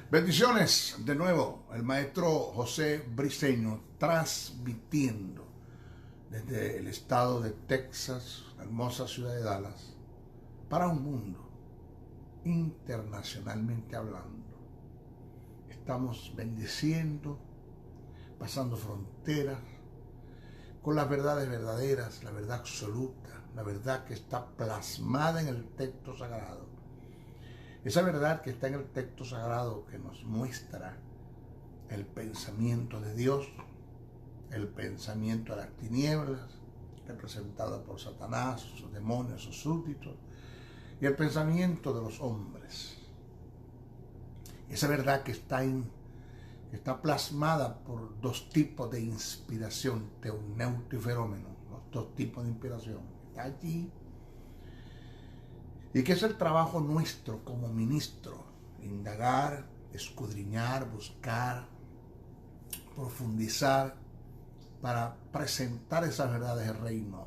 Bendiciones de nuevo, el maestro José Briceño transmitiendo desde el estado de Texas, la hermosa ciudad de Dallas, para un mundo, internacionalmente hablando. Estamos bendiciendo, pasando fronteras, con las verdades verdaderas, la verdad absoluta, la verdad que está plasmada en el texto sagrado. Esa verdad que está en el texto sagrado que nos muestra el pensamiento de Dios, el pensamiento de las tinieblas, representado por Satanás, sus demonios, sus súbditos, y el pensamiento de los hombres. Esa verdad que está plasmada por dos tipos de inspiración, teoneuto y ferómeno, los dos tipos de inspiración. Está allí. Y que es el trabajo nuestro como ministro, indagar, escudriñar, buscar, profundizar, para presentar esas verdades del reino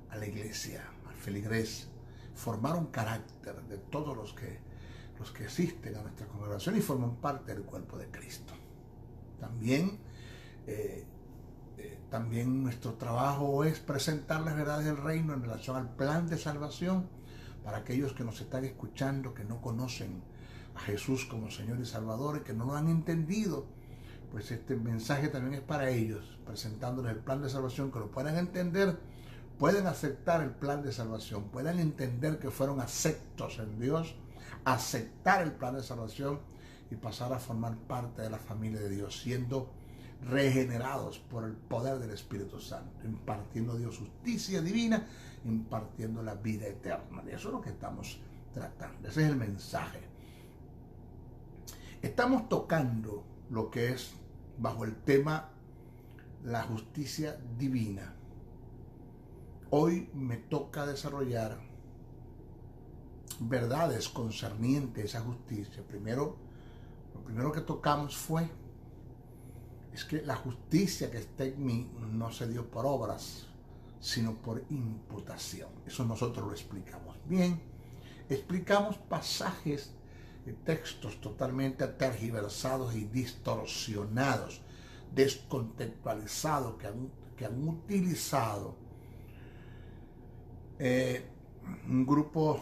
a la iglesia, al feligrés, formar un carácter de todos los que asisten a nuestra congregación y forman parte del cuerpo de Cristo. También nuestro trabajo es presentar las verdades del reino en relación al plan de salvación para aquellos que nos están escuchando, que no conocen a Jesús como Señor y Salvador y que no lo han entendido. Pues este mensaje también es para ellos, presentándoles el plan de salvación, que lo puedan entender, pueden aceptar el plan de salvación, puedan entender que fueron aceptos en Dios, aceptar el plan de salvación y pasar a formar parte de la familia de Dios, siendo regenerados por el poder del Espíritu Santo, impartiendo a Dios justicia divina, impartiendo la vida eterna. De eso es lo que estamos tratando, ese es el mensaje. Estamos tocando lo que es bajo el tema la justicia divina. Hoy me toca desarrollar verdades concernientes a esa justicia. Lo primero que tocamos es que la justicia que está en mí no se dio por obras, sino por imputación. Eso nosotros lo explicamos bien. Explicamos pasajes de textos totalmente tergiversados y distorsionados, descontextualizados, que han utilizado un grupo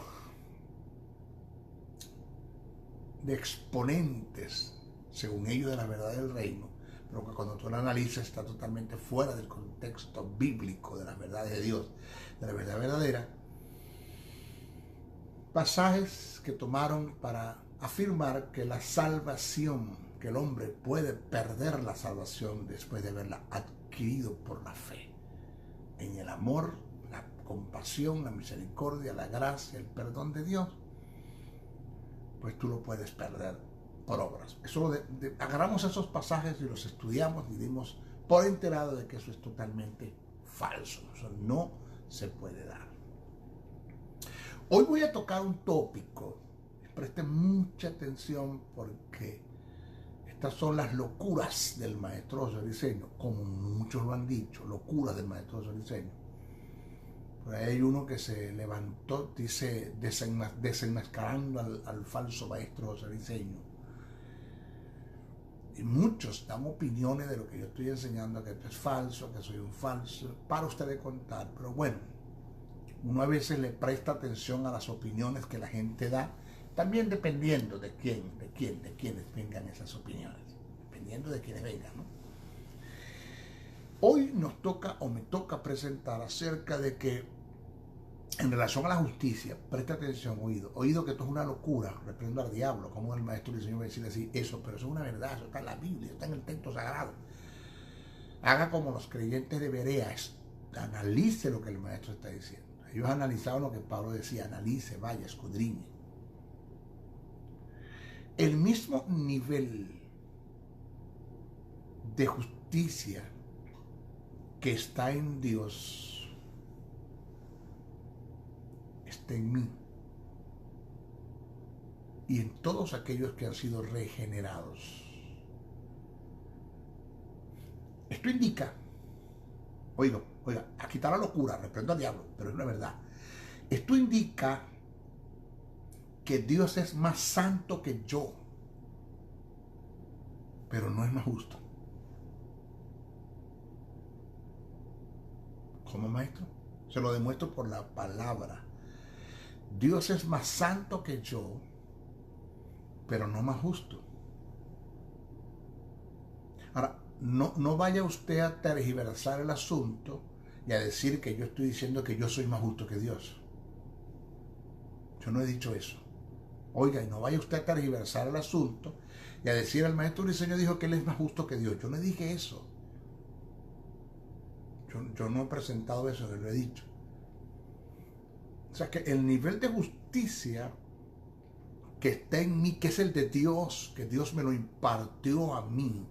de exponentes, según ellos, de la verdad del reino, pero que cuando tú lo analizas está totalmente fuera del contexto bíblico de las verdades de Dios, de la verdad verdadera. Pasajes que tomaron para afirmar que la salvación, que el hombre puede perder la salvación después de haberla adquirido por la fe, en el amor, la compasión, la misericordia, la gracia, el perdón de Dios, pues tú lo puedes perder por obras. Agarramos esos pasajes y los estudiamos y dimos por enterado de que eso es totalmente falso. Eso no se puede dar. Hoy voy a tocar un tópico. Presten mucha atención porque estas son las locuras del maestro José Briceño, como muchos lo han dicho, locuras del maestro José Briceño. Por ahí hay uno que se levantó, dice, desenmascarando al falso maestro José Briceño. Y muchos dan opiniones de lo que yo estoy enseñando, que esto es falso, que soy un falso, para ustedes contar. Pero bueno, uno a veces le presta atención a las opiniones que la gente da, también dependiendo de quiénes vengan esas opiniones, dependiendo de quiénes vengan, ¿no? Hoy me toca presentar acerca de que, en relación a la justicia, presta atención, oído que esto es una locura, reprendo al diablo, como el maestro y el Señor va a decir así, eso, pero eso es una verdad, eso está en la Biblia, está en el texto sagrado. Haga como los creyentes de Berea, analice lo que el maestro está diciendo. Ellos analizaban lo que Pablo decía, analice, vaya, escudriñe. El mismo nivel de justicia que está en Dios está en mí y en todos aquellos que han sido regenerados. Esto indica, oiga, aquí está la locura, reprendo al diablo, pero es la verdad. Esto indica que Dios es más santo que yo, pero no es más justo. ¿Cómo, maestro? Se lo demuestro por la palabra. Dios es más santo que yo, pero no más justo. Ahora, no vaya usted a tergiversar el asunto y a decir que yo estoy diciendo que yo soy más justo que Dios. Yo no he dicho eso. Oiga, y no vaya usted a tergiversar el asunto y a decir el maestro Briceño dijo que él es más justo que Dios. Yo no dije eso. Yo no he presentado eso, yo lo he dicho. O sea que el nivel de justicia que está en mí, que es el de Dios, que Dios me lo impartió a mí,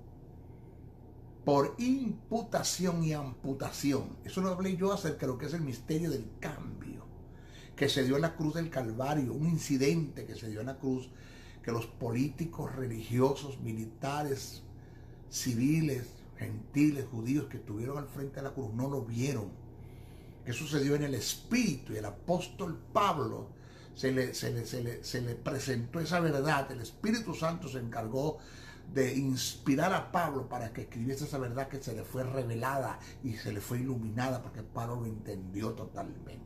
por imputación y amputación. Eso lo hablé yo acerca de lo que es el misterio del cambio, que se dio en la cruz del Calvario, un incidente que se dio en la cruz, que los políticos, religiosos, militares, civiles, gentiles, judíos que estuvieron al frente de la cruz no lo vieron. Que sucedió en el Espíritu, y el apóstol Pablo se le presentó esa verdad. El Espíritu Santo se encargó de inspirar a Pablo para que escribiese esa verdad que se le fue revelada y se le fue iluminada para que Pablo lo entendió totalmente.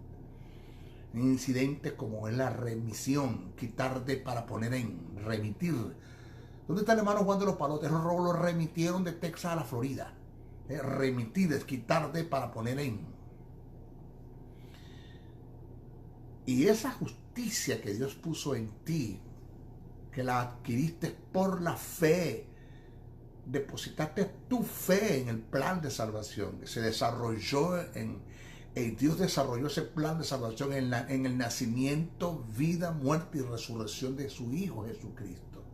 Incidentes como es la remisión, quitar de para poner en, remitir. ¿Dónde está el hermano Juan de los Palotes? Lo remitieron de Texas a la Florida. Remitir es quitar de para poner en. Y esa justicia que Dios puso en ti, que la adquiriste por la fe, depositaste tu fe en el plan de salvación, que se desarrolló Dios desarrolló ese plan de salvación en el nacimiento, vida, muerte y resurrección de su Hijo Jesucristo.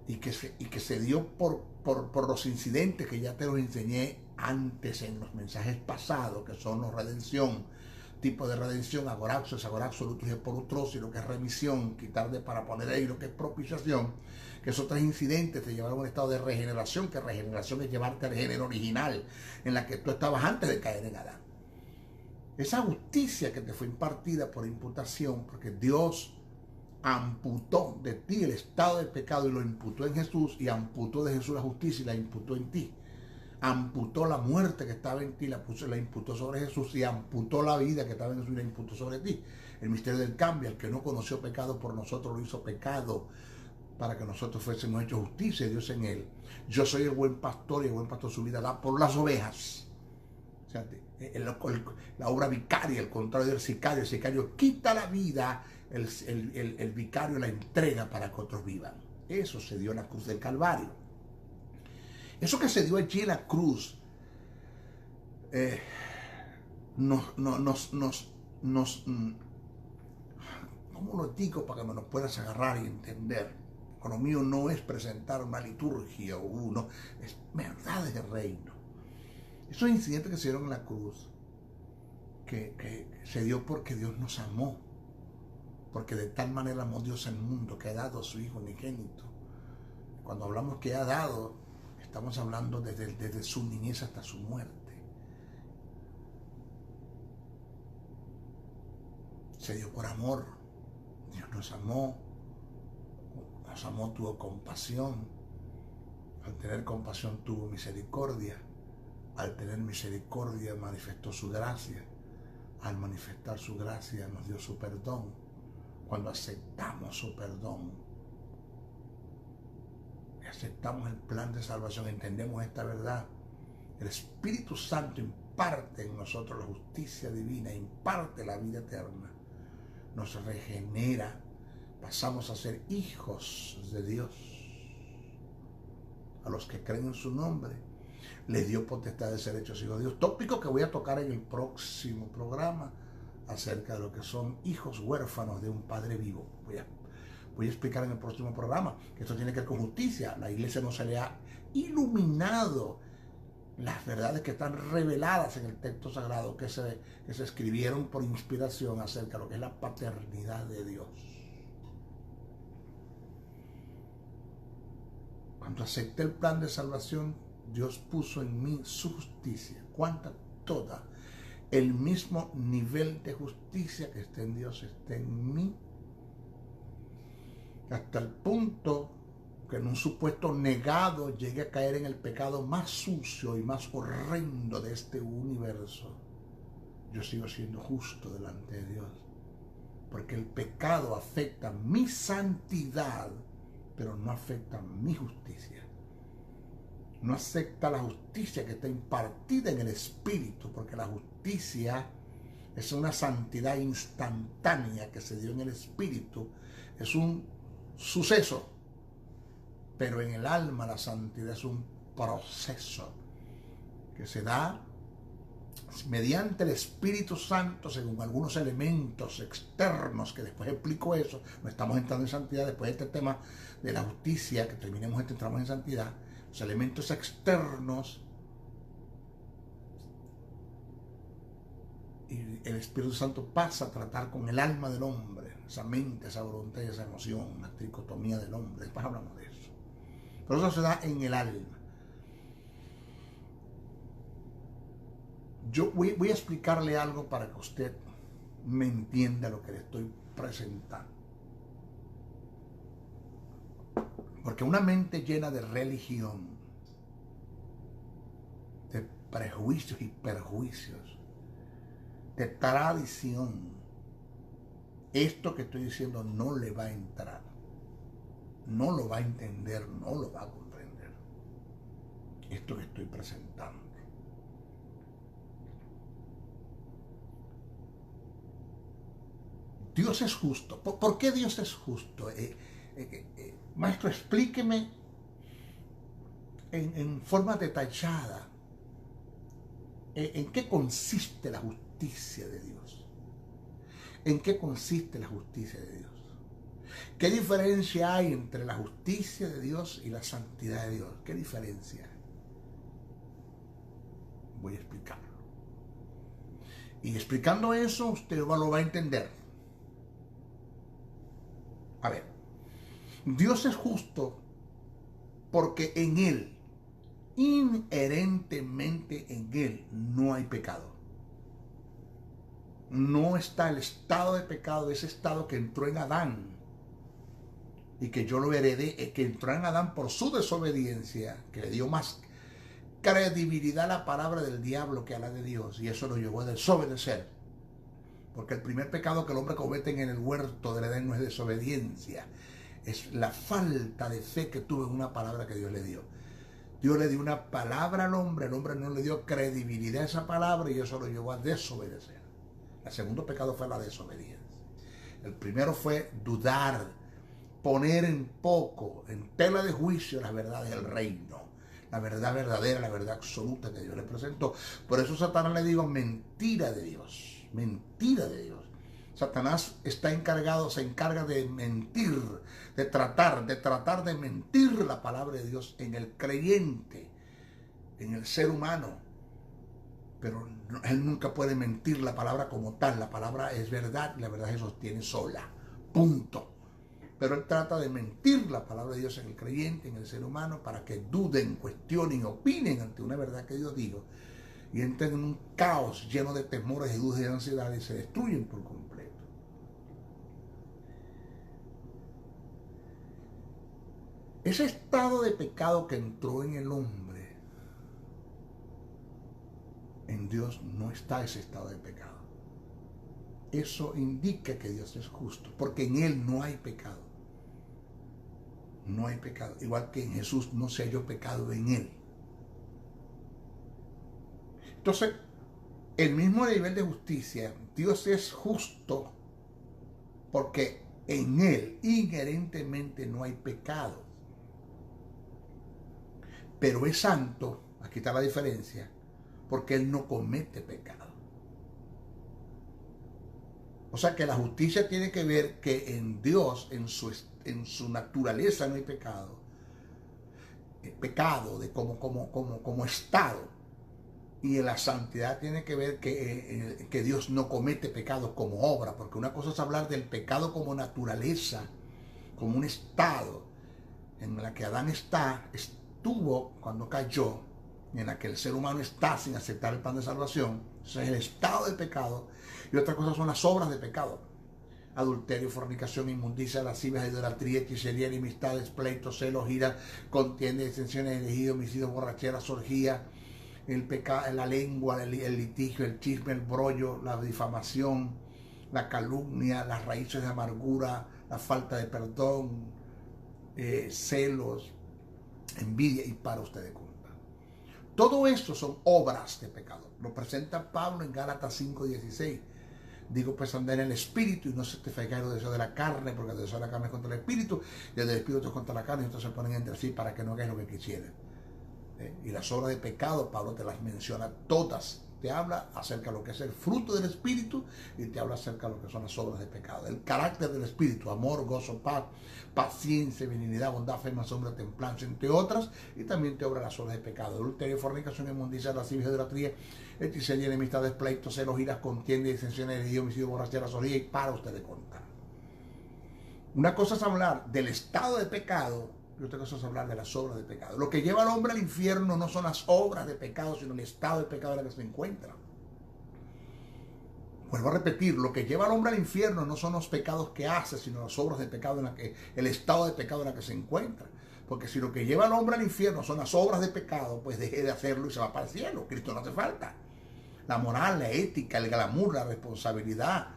Y que se dio por los incidentes que ya te los enseñé antes en los mensajes pasados, que son la redención, tipo de redención, agoraxo, absoluto y por otros, y lo que es remisión, quitar de para poner ahí, lo que es propiciación, que esos tres incidentes te llevaron a un estado de regeneración, que regeneración es llevarte al género original, en la que tú estabas antes de caer en Adán. Esa justicia que te fue impartida por imputación, porque Dios amputó de ti el estado de pecado y lo imputó en Jesús, y amputó de Jesús la justicia y la imputó en ti. Amputó la muerte que estaba en ti, la imputó sobre Jesús, y amputó la vida que estaba en Jesús y la imputó sobre ti. El misterio del cambio, el que no conoció pecado por nosotros lo hizo pecado para que nosotros fuésemos hechos justicia de Dios en él. Yo soy el buen pastor, y el buen pastor su vida da por las ovejas. O sea, la obra vicaria, el contrario del sicario. El sicario quita la vida, el vicario la entrega para que otros vivan. Eso se dio en la cruz del Calvario. Eso que se dio allí en la cruz ¿cómo lo digo para que me lo puedas agarrar y entender? Lo mío no es presentar una liturgia o uno, es verdades del reino. Esos incidentes que se dieron en la cruz, que se dio porque Dios nos amó, porque de tal manera amó Dios al mundo que ha dado a su Hijo unigénito. Cuando hablamos que ha dado, estamos hablando desde su niñez hasta su muerte. Se dio por amor. Dios nos amó, tuvo compasión. Al tener compasión tuvo misericordia. Al tener misericordia manifestó su gracia. Al manifestar su gracia nos dio su perdón. Cuando aceptamos su perdón, aceptamos el plan de salvación, entendemos esta verdad, el Espíritu Santo imparte en nosotros la justicia divina, imparte la vida eterna, nos regenera, pasamos a ser hijos de Dios. A los que creen en su nombre les dio potestad de ser hechos hijos de Dios. Tópico que voy a tocar en el próximo programa acerca de lo que son hijos huérfanos de un padre vivo. Voy a explicar en el próximo programa que esto tiene que ver con justicia. La iglesia no se le ha iluminado las verdades que están reveladas en el texto sagrado que se escribieron por inspiración acerca de lo que es la paternidad de Dios. Cuando acepté el plan de salvación, Dios puso en mí su justicia. ¿Cuánta? Toda. El mismo nivel de justicia que está en Dios está en mí. Hasta el punto que en un supuesto negado llegue a caer en el pecado más sucio y más horrendo de este universo, yo sigo siendo justo delante de Dios. Porque el pecado afecta mi santidad, pero no afecta mi justicia. No acepta la justicia que está impartida en el Espíritu, porque la justicia es una santidad instantánea que se dio en el Espíritu. Es un suceso. Pero en el alma la santidad es un proceso que se da mediante el Espíritu Santo, según algunos elementos externos, que después explico eso. No estamos entrando en santidad después de este tema de la justicia, que terminemos entramos en santidad. Los elementos externos, y el Espíritu Santo pasa a tratar con el alma del hombre, esa mente, esa voluntad y esa emoción, la tricotomía del hombre. Después hablamos de eso. Pero eso se da en el alma. Yo voy a explicarle algo para que usted me entienda lo que le estoy presentando. Porque una mente llena de religión, de prejuicios y perjuicios, de tradición, esto que estoy diciendo no le va a entrar, no lo va a entender, no lo va a comprender. Esto que estoy presentando. Dios es justo. ¿Por qué Dios es justo? Maestro, explíqueme en forma detallada en qué consiste la justicia de Dios. ¿En qué consiste la justicia de Dios? ¿Qué diferencia hay entre la justicia de Dios y la santidad de Dios? ¿Qué diferencia hay? Voy a explicarlo. Y explicando eso, usted lo va a entender. A ver, Dios es justo porque en Él, inherentemente en Él, no hay pecado. No está el estado de pecado, ese estado que entró en Adán y que yo lo heredé, que entró en Adán por su desobediencia, que le dio más credibilidad a la palabra del diablo que a la de Dios, y eso lo llevó a desobedecer. Porque el primer pecado que el hombre comete en el huerto del Edén no es desobediencia, es la falta de fe que tuvo en una palabra que Dios le dio. Dios le dio una palabra al hombre, el hombre no le dio credibilidad a esa palabra y eso lo llevó a desobedecer. El segundo pecado fue la desobediencia. El primero fue dudar, poner en poco, en tela de juicio las verdades del reino, la verdad verdadera, la verdad absoluta que Dios le presentó. Por eso Satanás le dijo mentira de Dios. Mentira de Dios. Satanás está encargado, se encarga de mentir, de tratar de mentir la palabra de Dios en el creyente, en el ser humano. Pero él nunca puede mentir la palabra como tal. La palabra es verdad y la verdad se sostiene sola. Punto. Pero él trata de mentir la palabra de Dios en el creyente, en el ser humano, para que duden, cuestionen, opinen ante una verdad que Dios dijo. Y entran en un caos lleno de temores y dudas y ansiedades y se destruyen por completo. Ese estado de pecado que entró en el hombre, en Dios no está ese estado de pecado. Eso indica que Dios es justo, porque en Él no hay pecado. No hay pecado. Igual que en Jesús no se halló pecado en Él. Entonces, el mismo nivel de justicia, Dios es justo porque en Él inherentemente no hay pecado. Pero es santo, aquí está la diferencia, porque Él no comete pecado. O sea que la justicia tiene que ver que en Dios, en su naturaleza no hay pecado. El pecado de como estado. Y la santidad tiene que ver que Dios no comete pecados como obra, porque una cosa es hablar del pecado como naturaleza, como un estado en la que Adán estuvo cuando cayó, en la que el ser humano está sin aceptar el plan de salvación. Ese es el estado de pecado. Y otra cosa son las obras de pecado. adulterio, fornicación, inmundicia, lascivia, idolatría, hechicería, enemistades, pleitos, celos, ira, contienda, disensiones, herejías, homicidios, borracheras, orgía, el pecado, la lengua, el litigio, el chisme, el brollo, la difamación, la calumnia, las raíces de amargura, la falta de perdón, celos, envidia, y para usted de contar. Todo esto son obras de pecado. Lo presenta Pablo en Gálatas 5:16. Digo, pues andar en el espíritu y no satisfagáis los deseos de la carne, porque el deseo de la carne es contra el espíritu y el del espíritu es contra la carne, y entonces se ponen entre sí para que no hagáis lo que quisieran. Y las obras de pecado, Pablo te las menciona todas. Te habla acerca de lo que es el fruto del espíritu y te habla acerca de lo que son las obras de pecado. El carácter del espíritu: amor, gozo, paz, paciencia, benignidad, bondad, fe, mansedumbre, templanza, entre otras. Y también te obra las obras de pecado: adulterio, fornicación, inmundicia, lascivia, idolatría, hechicería, enemistades, pleitos, celos, iras, contiendas, disensiones, herejías, homicidios, borracheras, orgías, y para ustedes contar. Una cosa es hablar del estado de pecado y otra cosa es hablar de las obras de pecado. Lo que lleva al hombre al infierno no son las obras de pecado, sino el estado de pecado en el que se encuentra. Vuelvo a repetir, lo que lleva al hombre al infierno no son los pecados que hace, sino las obras de pecado el estado de pecado en el que se encuentra. Porque si lo que lleva al hombre al infierno son las obras de pecado, pues deje de hacerlo y se va para el cielo. Cristo no hace falta. La moral, la ética, el glamour, la responsabilidad,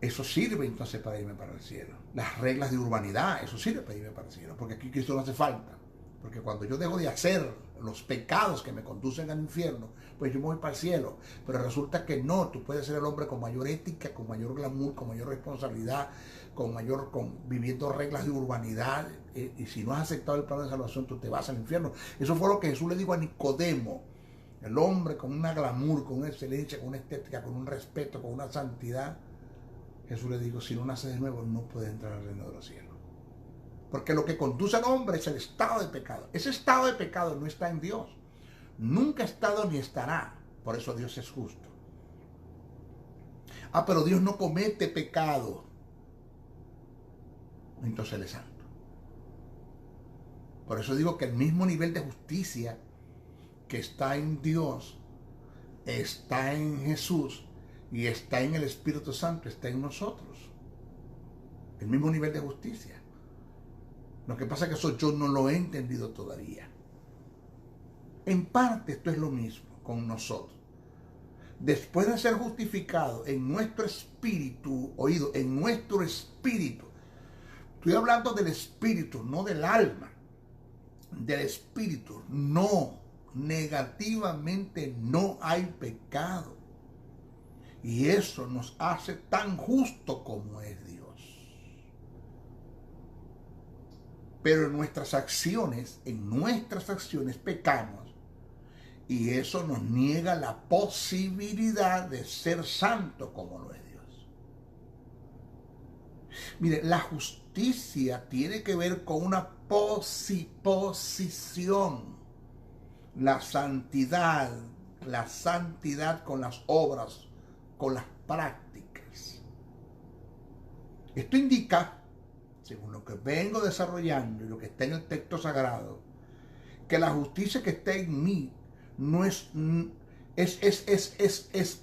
eso sirve entonces para irme para el cielo. Las reglas de urbanidad, eso sirve para irme para el cielo. Porque aquí Cristo no hace falta. Porque cuando yo dejo de hacer los pecados que me conducen al infierno, pues yo me voy para el cielo. Pero resulta que no, tú puedes ser el hombre con mayor ética, con mayor glamour, con mayor responsabilidad, viviendo reglas de urbanidad. Y si no has aceptado el plan de salvación, tú te vas al infierno. Eso fue lo que Jesús le dijo a Nicodemo. El hombre con una glamour, con una excelencia, con una estética, con un respeto, con una santidad. Jesús le dijo, si no nace de nuevo, no puede entrar al reino de los cielos. Porque lo que conduce al hombre es el estado de pecado. Ese estado de pecado no está en Dios. Nunca ha estado ni estará. Por eso Dios es justo. Pero Dios no comete pecado. Entonces Él es santo. Por eso digo que el mismo nivel de justicia que está en Dios, está en Jesús y está en el Espíritu Santo, está en nosotros. El mismo nivel de justicia. Lo que pasa es que eso yo no lo he entendido todavía. En parte esto es lo mismo con nosotros. Después de ser justificado en nuestro espíritu, en nuestro espíritu. Estoy hablando del espíritu, no del alma. Del espíritu. No, negativamente no hay pecado. Y eso nos hace tan justo como es Dios. Pero en nuestras acciones pecamos. Y eso nos niega la posibilidad de ser santo como lo es Dios. Mire, la justicia tiene que ver con una posición. La santidad con las obras, con las prácticas. Esto indica, según lo que vengo desarrollando y lo que está en el texto sagrado, que la justicia que está en mí no es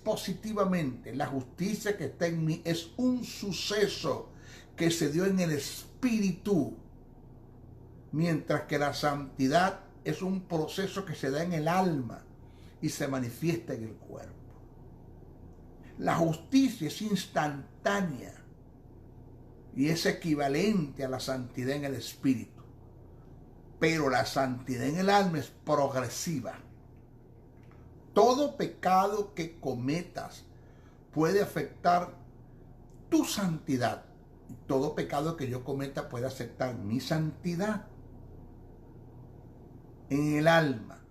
positivamente. La justicia que está en mí es un suceso que se dio en el espíritu, mientras que la santidad es un proceso que se da en el alma y se manifiesta en el cuerpo. La justicia es instantánea y es equivalente a la santidad en el espíritu. Pero la santidad en el alma es progresiva. Todo pecado que cometas puede afectar tu santidad. Todo pecado que yo cometa puede afectar mi santidad en el alma.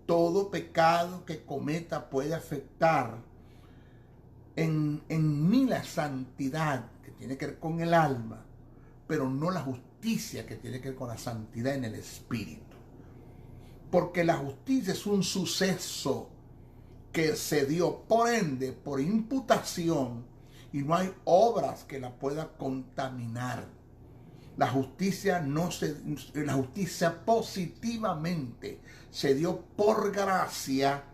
Todo pecado que cometa puede afectar en mí la santidad que tiene que ver con el alma, pero no la justicia que tiene que ver con la santidad en el espíritu. Porque la justicia es un suceso que se dio, por ende, por imputación, y no hay obras que la puedan contaminar. La justicia positivamente se dio por gracia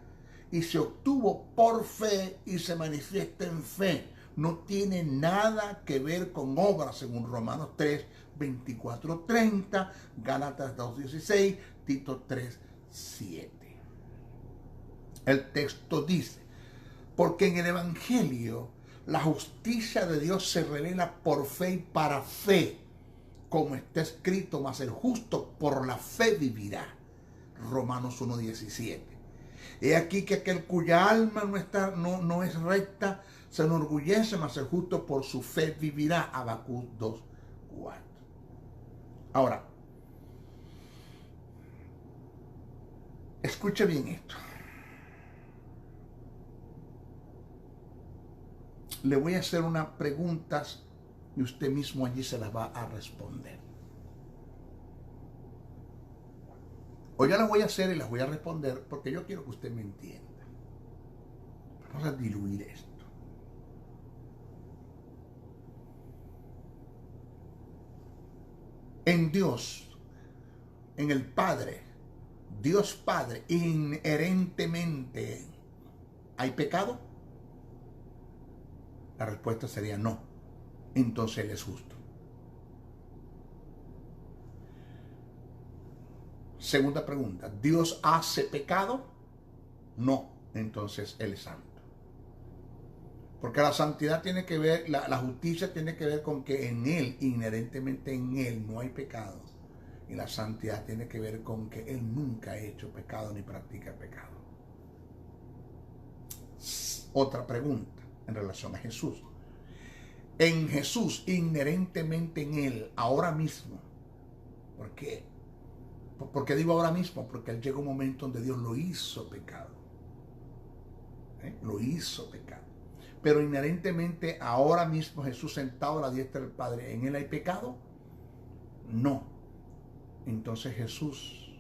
y se obtuvo por fe y se manifiesta en fe. no tiene nada que ver con obras, según Romanos 3, 24, 30, Gálatas 2, 16, Tito 3, 7. El texto dice, porque en el Evangelio la justicia de Dios se revela por fe y para fe, como está escrito, mas el justo por la fe vivirá. Romanos 1, 17. He aquí que aquel cuya alma no es recta se enorgullece, mas el justo por su fe vivirá. Habacuc 2, 4. Ahora, escuche bien esto. Le voy a hacer unas preguntas y usted mismo allí se las va a responder. Hoy ya las voy a hacer y las voy a responder porque yo quiero que usted me entienda. Vamos a diluir esto. En Dios, en el Padre, Dios Padre, inherentemente, ¿hay pecado? La respuesta sería no. Entonces Él es justo. Segunda pregunta, ¿Dios hace pecado? No. Entonces Él es santo. Porque la santidad tiene que ver, la justicia tiene que ver con que en Él, inherentemente en Él, no hay pecado. Y la santidad tiene que ver con que Él nunca ha hecho pecado ni practica pecado. Otra pregunta en relación a Jesús. En Jesús, inherentemente en Él, ahora mismo. ¿Por qué? ¿Por qué digo ahora mismo? Porque Él llegó un momento donde Dios lo hizo pecado. Lo hizo pecado. Pero inherentemente ahora mismo Jesús sentado a la diestra del Padre, ¿en Él hay pecado? No. Entonces Jesús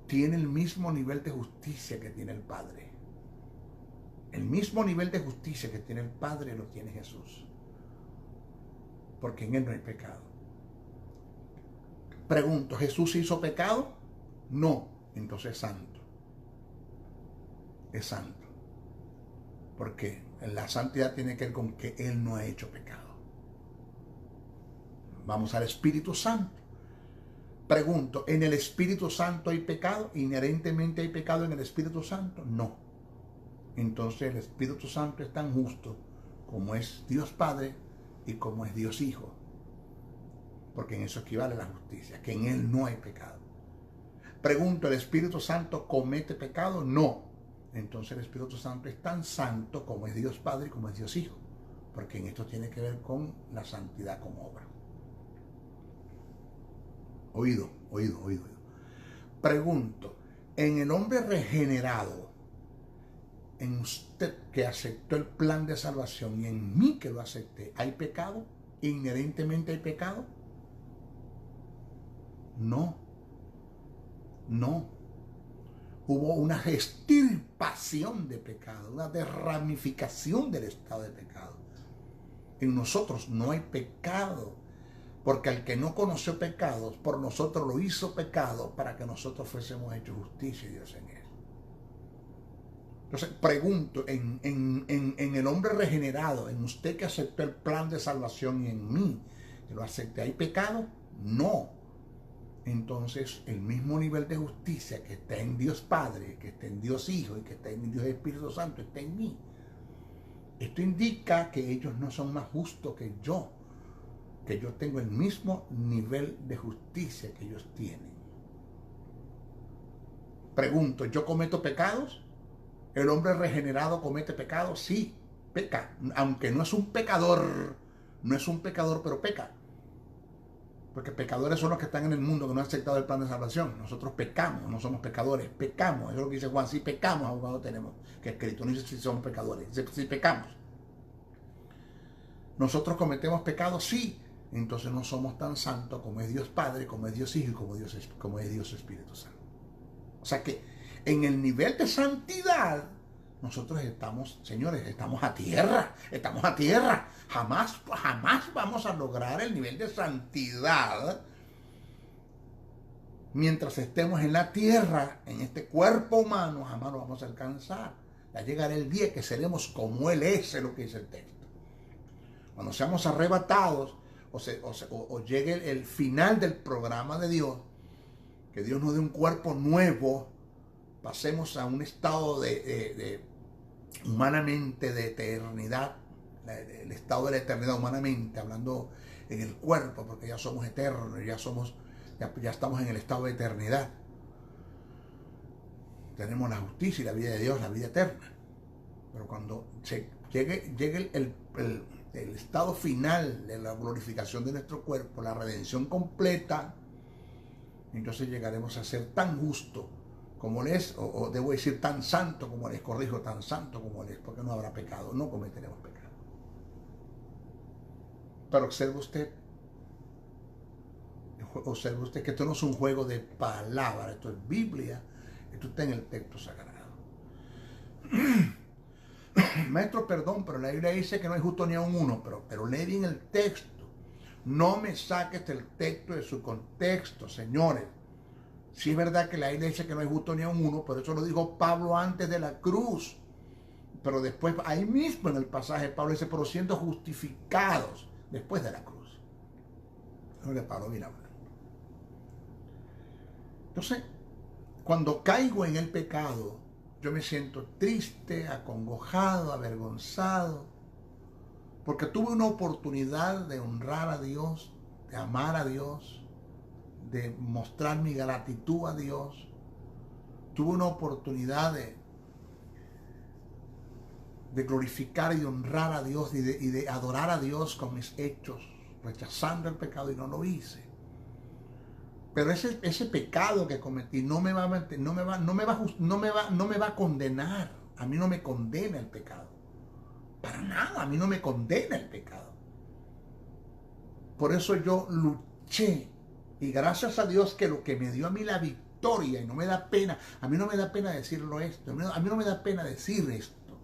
tiene el mismo nivel de justicia que tiene el Padre. El mismo nivel de justicia que tiene el Padre lo tiene Jesús. Porque en Él no hay pecado. Pregunto, ¿Jesús hizo pecado? No. Entonces es santo. Es santo. Porque la santidad tiene que ver con que Él no ha hecho pecado. Vamos al Espíritu Santo. Pregunto, ¿en el Espíritu Santo hay pecado? ¿Inherentemente hay pecado en el Espíritu Santo? No. Entonces el Espíritu Santo es tan justo como es Dios Padre y como es Dios Hijo. Porque en eso equivale la justicia, que en Él no hay pecado. Pregunto, ¿el Espíritu Santo comete pecado? No. Entonces el Espíritu Santo es tan santo como es Dios Padre y como es Dios Hijo. Porque en esto tiene que ver con la santidad como obra. Oído. Pregunto, en el hombre regenerado, en usted que aceptó el plan de salvación y en mí que lo acepté, ¿hay pecado? ¿Inherentemente hay pecado? No. Hubo una extirpación de pecado, una derramificación del estado de pecado. En nosotros no hay pecado, porque al que no conoció pecados, por nosotros lo hizo pecado para que nosotros fuésemos hechos justicia y Dios en él. Entonces pregunto, en el hombre regenerado, en usted que aceptó el plan de salvación y en mí que lo acepté, ¿hay pecado? No. Entonces el mismo nivel de justicia que está en Dios Padre, que está en Dios Hijo y que está en Dios Espíritu Santo está en mí. Esto indica que ellos no son más justos que yo tengo el mismo nivel de justicia que ellos tienen. Pregunto, ¿yo cometo pecados? ¿El hombre regenerado comete pecados? Sí, peca, aunque no es un pecador, pero peca. Porque pecadores son los que están en el mundo, que no han aceptado el plan de salvación. Nosotros pecamos, no somos pecadores, pecamos. Eso es lo que dice Juan, si pecamos, abogado tenemos, que escrito no dice si somos pecadores, dice si pecamos. Nosotros cometemos pecados, sí. Entonces no somos tan santos como es Dios Padre, como es Dios Hijo y como es Dios Espíritu Santo. O sea que en el nivel de santidad, nosotros estamos, señores, estamos a tierra. Jamás vamos a lograr el nivel de santidad mientras estemos en la tierra, en este cuerpo humano, jamás lo vamos a alcanzar. Ya llegará el día que seremos como Él es lo que dice el texto. Cuando seamos arrebatados o llegue el final del programa de Dios, que Dios nos dé un cuerpo nuevo, pasemos a un estado humanamente de eternidad, el estado de la eternidad humanamente, hablando en el cuerpo, porque ya somos eternos, ya estamos en el estado de eternidad. Tenemos la justicia y la vida de Dios, la vida eterna. Pero cuando llegue el estado final de la glorificación de nuestro cuerpo, la redención completa, entonces llegaremos a ser tan justo como Él es, o debo decir tan santo como Él es, corrijo, tan santo como Él es, porque no habrá pecado, no cometeremos pecado. Pero observe usted que esto no es un juego de palabras, esto es Biblia, esto está en el texto sagrado. Maestro, perdón, pero la Biblia dice que no hay justo ni a un uno, pero lee bien el texto. No me saques el texto de su contexto, señores. Sí es verdad que la Biblia dice que no hay justo ni a un uno, pero eso lo dijo Pablo antes de la cruz. Pero después, ahí mismo en el pasaje, Pablo dice, pero siendo justificados después de la cruz. Es lo que Pablo viene hablando. Entonces, cuando caigo en el pecado, yo me siento triste, acongojado, avergonzado, porque tuve una oportunidad de honrar a Dios, de amar a Dios, de mostrar mi gratitud a Dios. Tuve una oportunidad de glorificar y de honrar a Dios y de adorar a Dios con mis hechos, rechazando el pecado, y no lo hice. Pero ese pecado que cometí no me va a condenar. A mí no me condena el pecado. Para nada, a mí no me condena el pecado. Por eso yo luché. Y gracias a Dios que lo que me dio a mí la victoria, y no me da pena, a mí no me da pena decirlo esto, a mí no me da pena decir esto,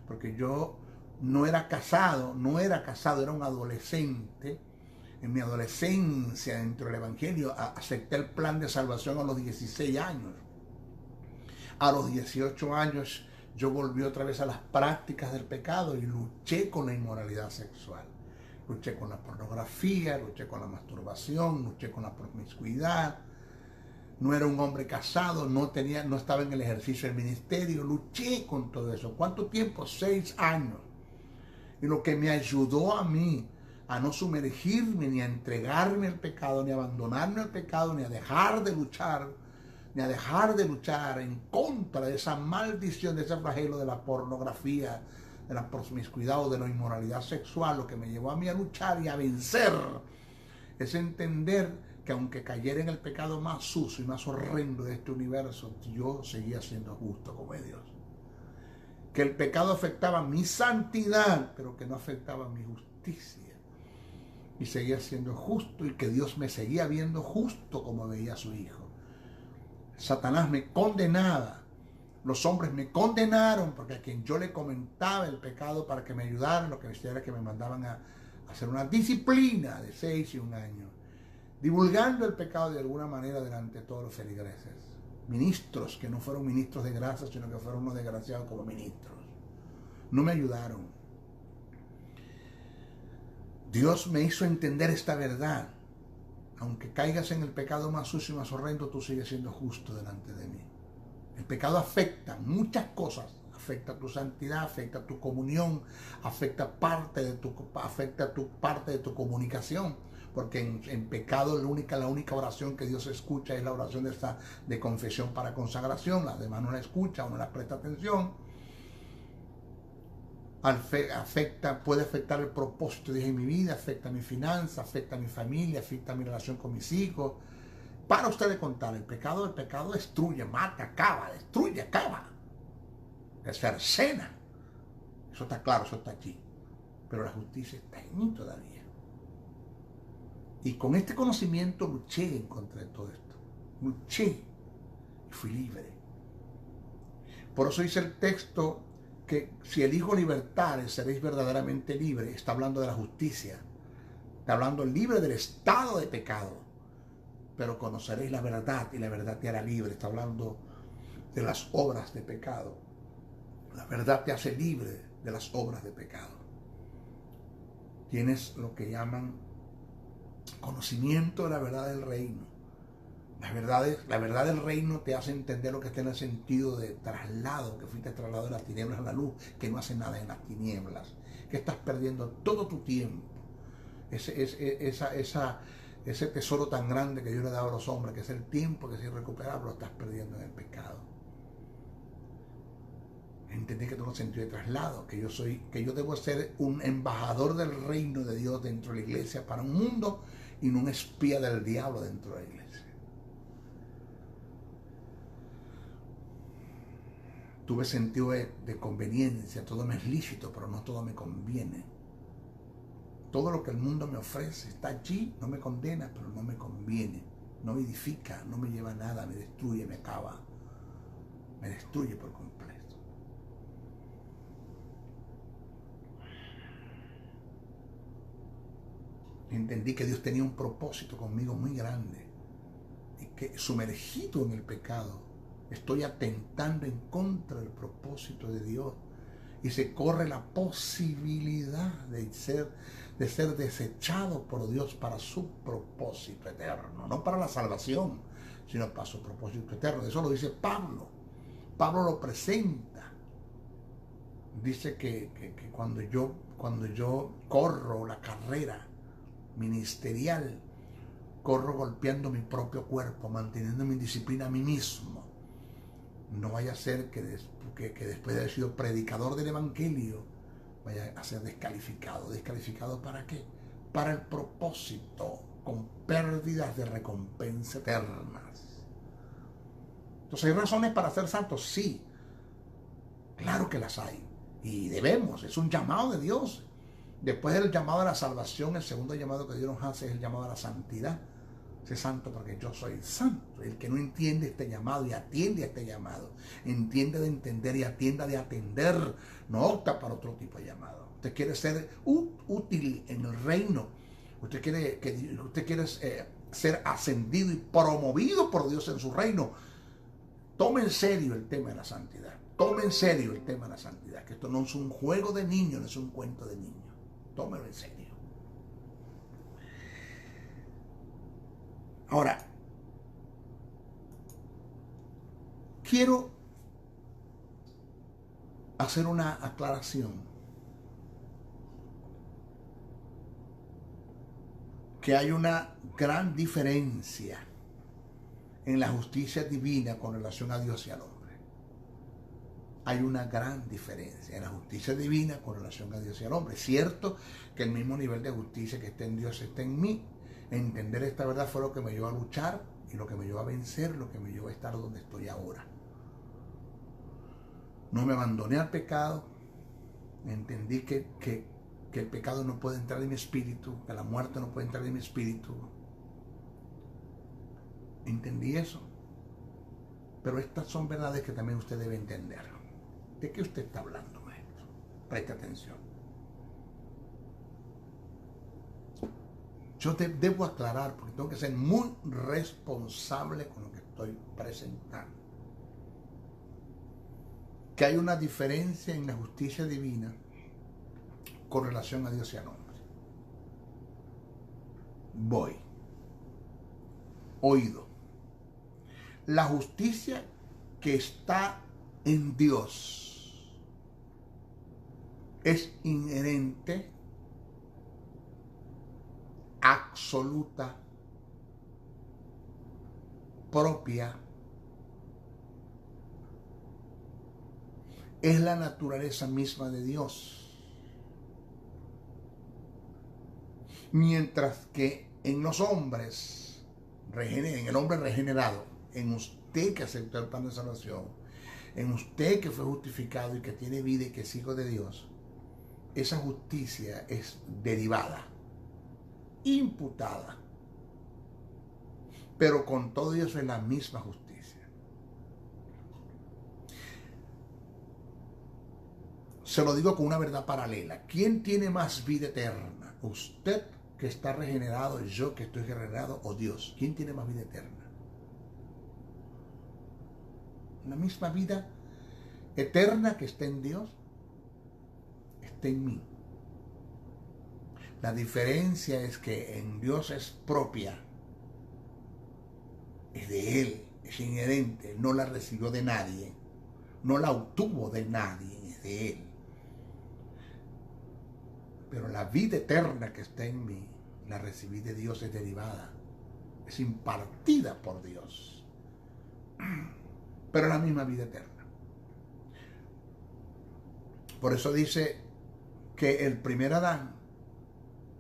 porque yo no era casado, era un adolescente. En mi adolescencia, dentro del Evangelio, acepté el plan de salvación a los 16 años. A los 18 años, yo volví otra vez a las prácticas del pecado y luché con la inmoralidad sexual. Luché con la pornografía, luché con la masturbación, luché con la promiscuidad. No era un hombre casado, no estaba en el ejercicio del ministerio. Luché con todo eso. ¿Cuánto tiempo? 6 años. Y lo que me ayudó a mí a no sumergirme, ni a entregarme al pecado, ni a abandonarme al pecado, ni a dejar de luchar, en contra de esa maldición, de ese flagelo de la pornografía, de la promiscuidad o de la inmoralidad sexual. Lo que me llevó a mí a luchar y a vencer es entender que aunque cayera en el pecado más sucio y más horrendo de este universo, yo seguía siendo justo como es Dios. Que el pecado afectaba mi santidad, pero que no afectaba mi justicia. Y seguía siendo justo, y que Dios me seguía viendo justo como veía a su Hijo. Satanás me condenaba, los hombres me condenaron, porque a quien yo le comentaba el pecado para que me ayudaran, lo que decía era que me mandaban a hacer una disciplina de 6 y 1 año, divulgando el pecado de alguna manera delante de todos los feligreses. Ministros que no fueron ministros de gracia, sino que fueron unos desgraciados como ministros. No me ayudaron. Dios me hizo entender esta verdad. Aunque caigas en el pecado más sucio y más horrendo, tú sigues siendo justo delante de mí. El pecado afecta muchas cosas. Afecta tu santidad, afecta tu comunión, afecta parte de tu comunicación. Porque en pecado la única oración que Dios escucha es la oración de confesión para consagración. Las demás no la escucha o no la presta atención. Puede afectar el propósito de Dios en mi vida, afecta mi finanza, afecta mi familia, afecta mi relación con mis hijos. Para usted de contar, el pecado destruye, mata, acaba, cercena. Eso está claro, eso está aquí. Pero la justicia está en mí todavía. Y con este conocimiento luché en contra de todo esto. Luché y fui libre. Por eso dice el texto que si el Hijo libertare, seréis verdaderamente libres. Está hablando de la justicia. Está hablando libre del estado de pecado. Pero conoceréis la verdad y la verdad te hará libre. Está hablando de las obras de pecado. La verdad te hace libre de las obras de pecado. tienes lo que llaman conocimiento de la verdad del reino. La verdad del reino te hace entender lo que está en el sentido de traslado, que fuiste trasladado de las tinieblas a la luz, que no hace nada en las tinieblas, que estás perdiendo todo tu tiempo. Ese tesoro tan grande que Dios le ha dado a los hombres, que es el tiempo que es irrecuperable, lo estás perdiendo en el pecado. Entendí que tengo un sentido de traslado, que yo debo ser un embajador del reino de Dios dentro de la iglesia para un mundo y no un espía del diablo dentro de la iglesia. Tuve sentido de conveniencia, todo me es lícito, pero no todo me conviene. Todo lo que el mundo me ofrece está allí, no me condena, pero no me conviene. No me edifica, no me lleva a nada, me destruye, me acaba. Me destruye por completo. Entendí que Dios tenía un propósito conmigo muy grande y que sumergido en el pecado estoy atentando en contra del propósito de Dios y se corre la posibilidad de ser desechado por Dios para su propósito eterno, no para la salvación, sino para su propósito eterno. Eso lo dice Pablo. Pablo lo presenta. Dice que cuando yo corro la carrera ministerial, corro golpeando mi propio cuerpo, manteniendo mi disciplina a mí mismo. No vaya a ser que después de haber sido predicador del evangelio vaya a ser descalificado. ¿Descalificado para qué? Para el propósito, con pérdidas de recompensa eternas. Entonces, ¿hay razones para ser santos? Sí, claro que las hay. Y debemos, es un llamado de Dios. Después del llamado a la salvación, el segundo llamado que Dios nos hace es el llamado a la santidad. Sé santo porque yo soy santo. El que no entiende este llamado y atiende a este llamado, entiende de entender y atienda de atender, no opta para otro tipo de llamado. Usted quiere ser útil en el reino. Usted quiere ser ascendido y promovido por Dios en su reino. Tome en serio el tema de la santidad. Tome en serio el tema de la santidad. Que esto no es un juego de niños, no es un cuento de niños. Tómelo en serio. Ahora, quiero hacer una aclaración. Que hay una gran diferencia en la justicia divina con relación a Dios y al hombre. Hay una gran diferencia en la justicia divina con relación a Dios y al hombre. Es cierto que el mismo nivel de justicia que está en Dios está en mí. Entender esta verdad fue lo que me llevó a luchar y lo que me llevó a vencer, lo que me llevó a estar donde estoy ahora. No me abandoné al pecado. Entendí que el pecado no puede entrar en mi espíritu, que la muerte no puede entrar en mi espíritu. Entendí eso. Pero estas son verdades que también usted debe entender. ¿De qué usted está hablando, maestro? Preste atención. Yo debo aclarar, porque tengo que ser muy responsable con lo que estoy presentando, que hay una diferencia en la justicia divina con relación a Dios y al hombre. Voy. Oído. La justicia que está en Dios es inherente, absoluta, propia. Es la naturaleza misma de Dios. Mientras que en los hombres, en el hombre regenerado, en usted que aceptó el plan de salvación, en usted que fue justificado y que tiene vida y que es hijo de Dios, esa justicia es derivada, imputada, pero con todo eso es la misma justicia. Se lo digo con una verdad paralela. ¿Quién tiene más vida eterna? ¿Usted que está regenerado, yo que estoy regenerado, o Dios? ¿Quién tiene más vida eterna? La misma vida eterna que está en Dios está en mí. La diferencia es que en Dios es propia, es de Él, es inherente, no la recibió de nadie, no la obtuvo de nadie, es de Él. Pero la vida eterna que está en mí, la recibí de Dios, es derivada, es impartida por Dios. Pero la misma vida eterna. Por eso dice que el primer Adán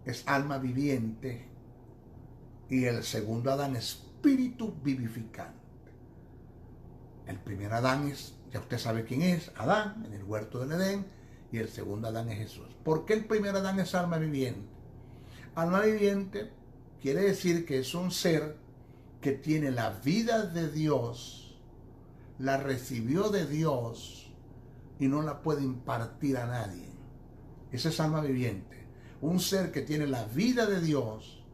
es alma viviente y el segundo Adán espíritu vivificante. El primer Adán es, ya usted sabe quién es, Adán, en el huerto del Edén, y el segundo Adán es Jesús. ¿Por qué el primer Adán es alma viviente? Alma viviente quiere decir que es un ser que tiene la vida de Dios, la recibió de Dios y no la puede impartir a nadie. Ese es alma viviente. Un ser que tiene la vida de Dios,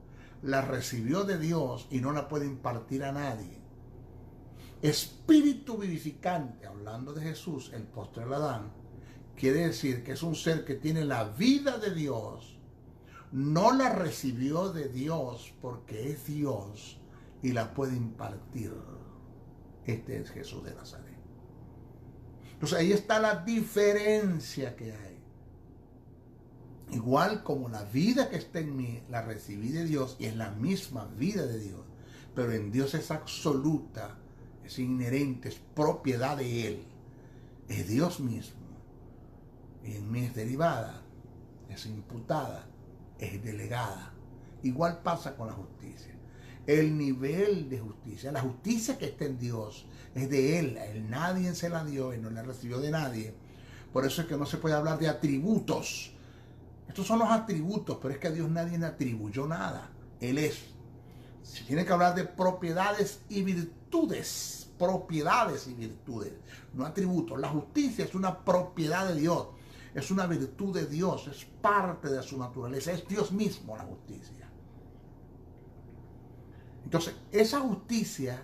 la recibió de Dios y no la puede impartir a nadie. Espíritu vivificante, hablando de Jesús, el postrer Adán, quiere decir que es un ser que tiene la vida de Dios, no la recibió de Dios porque es Dios y la puede impartir. Este es Jesús de Nazaret. Entonces ahí está la diferencia que hay. Igual como la vida que está en mí la recibí de Dios y es la misma vida de Dios, pero en Dios es absoluta, es inherente, es propiedad de Él, es Dios mismo. Y en mí es derivada, es imputada, es delegada. Igual pasa con la justicia. El nivel de justicia, la justicia que está en Dios es de Él nadie se la dio, Él no la recibió de nadie. Por eso es que no se puede hablar de atributos. Estos son los atributos, pero es que a Dios nadie le atribuyó nada. Él es. Se tiene que hablar de propiedades y virtudes. Propiedades y virtudes, no atributos. La justicia es una propiedad de Dios. Es una virtud de Dios, es parte de su naturaleza, es Dios mismo la justicia. Entonces, esa justicia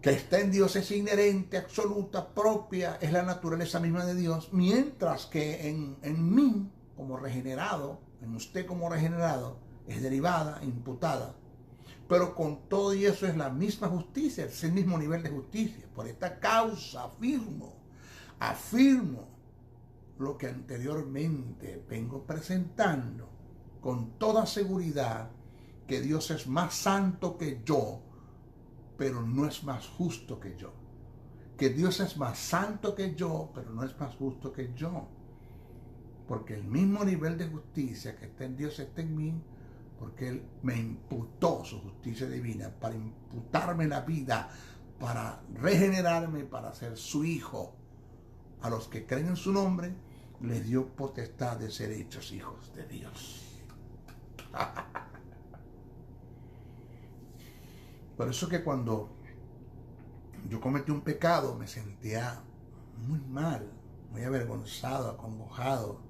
que está en Dios es inherente, absoluta, propia, es la naturaleza misma de Dios, mientras que en mí, como regenerado, en usted como regenerado, es derivada, imputada. Pero con todo y eso es la misma justicia, es el mismo nivel de justicia. Por esta causa afirmo lo que anteriormente vengo presentando con toda seguridad, que Dios es más santo que yo, pero no es más justo que yo. Que Dios es más santo que yo, pero no es más justo que yo. Porque el mismo nivel de justicia que está en Dios está en mí, porque Él me imputó su justicia divina para imputarme la vida, para regenerarme, para ser su hijo. A los que creen en su nombre, les dio potestad de ser hechos hijos de Dios. Por eso que cuando yo cometí un pecado me sentía muy mal, muy avergonzado, acongojado,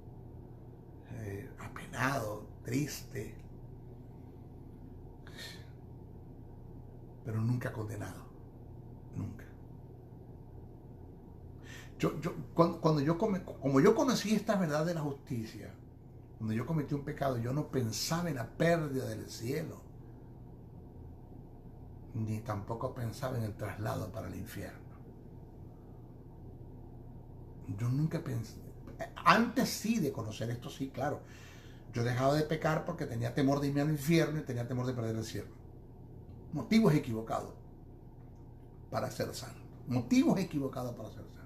apenado, triste, pero nunca condenado, nunca. Como yo conocí esta verdad de la justicia, cuando yo cometí un pecado, yo no pensaba en la pérdida del cielo, ni tampoco pensaba en el traslado para el infierno. Yo nunca pensé, antes sí de conocer esto, sí, claro, yo dejaba de pecar porque tenía temor de irme al infierno y tenía temor de perder el cielo. Motivos equivocados para ser santo. Motivos equivocados para ser santo.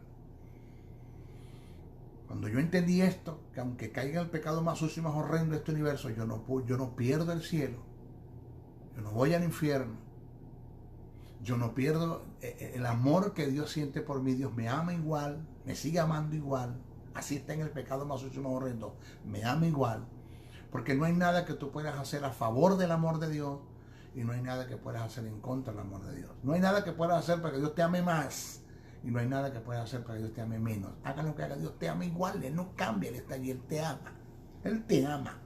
Cuando yo entendí esto, que aunque caiga el pecado más sucio y más horrendo de este universo, yo no pierdo el cielo, yo no voy al infierno, yo no pierdo el amor que Dios siente por mí. Dios me ama igual, me sigue amando igual, así está en el pecado más sucio y más horrendo, me ama igual, porque no hay nada que tú puedas hacer a favor del amor de Dios y no hay nada que puedas hacer en contra del amor de Dios. No hay nada que puedas hacer para que Dios te ame más y no hay nada que puedas hacer para que Dios te ame menos. Haga lo que haga, Dios te ama igual, Él no cambia, Él está allí, Él te ama. Él te ama.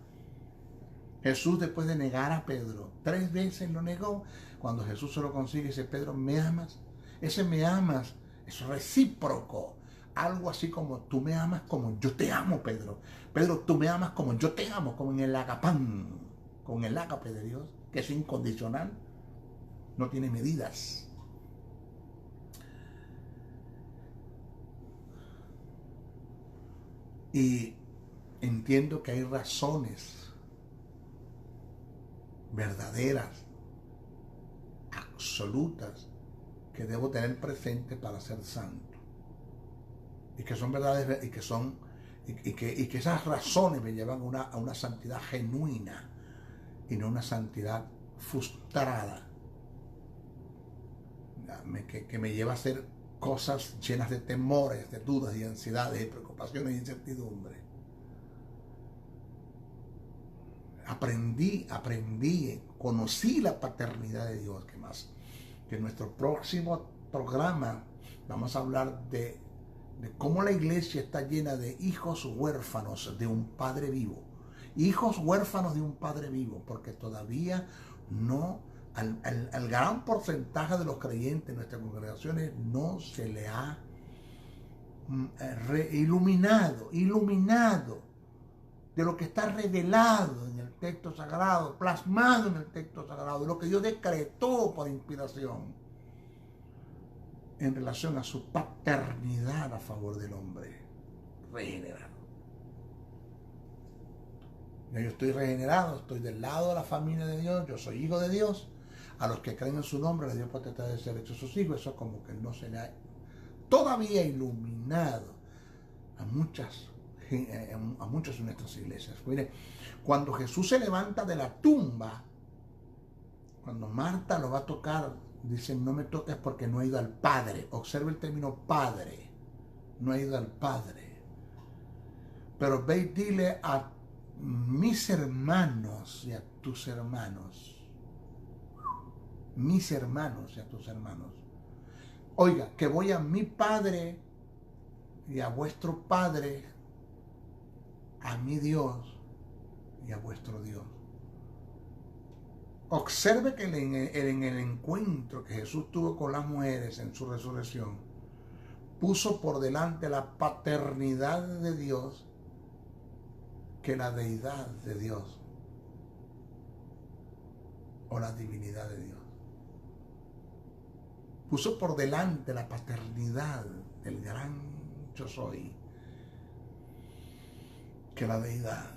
Jesús, después de negar a Pedro, 3 veces lo negó. Cuando Jesús se lo consigue, dice: Pedro, ¿me amas? Ese me amas es recíproco algo así como: tú me amas como yo te amo, Pedro. Pedro, tú me amas como yo te amo, como en el agapán, con el ágape de Dios, que es incondicional, no tiene medidas. Y entiendo que hay razones verdaderas, absolutas, que debo tener presente para ser santo. Y que son verdades, y que esas razones me llevan a una santidad genuina y no una santidad frustrada, que me lleva a hacer cosas llenas de temores, de dudas y ansiedades y preocupaciones y incertidumbre. Aprendí, conocí la paternidad de Dios. ¿Qué más? Que en nuestro próximo programa vamos a hablar de cómo la iglesia está llena de hijos huérfanos de un Padre vivo. Hijos huérfanos de un Padre vivo, porque todavía no, al gran porcentaje de los creyentes en nuestras congregaciones no se le ha iluminado de lo que está revelado en el texto sagrado, plasmado en el texto sagrado, de lo que Dios decretó por inspiración en relación a su paternidad a favor del hombre regenerado. Ya yo estoy regenerado, estoy del lado de la familia de Dios, yo soy hijo de Dios. A los que creen en su nombre, les dio potestad de ser hechos sus hijos. Eso como que no se le ha todavía iluminado a muchos de nuestras iglesias. Mire, cuando Jesús se levanta de la tumba, cuando Marta lo va a tocar, dice: no me toques porque no he ido al Padre. Observe el término Padre. No he ido al Padre. Pero ve y dile a mis hermanos y a tus hermanos. Mis hermanos y a tus hermanos. Oiga, que voy a mi Padre y a vuestro Padre, a mi Dios y a vuestro Dios. Observe que en el encuentro que Jesús tuvo con las mujeres en su resurrección, puso por delante la paternidad de Dios que la deidad de Dios o la divinidad de Dios. Puso por delante la paternidad del gran yo soy que la deidad.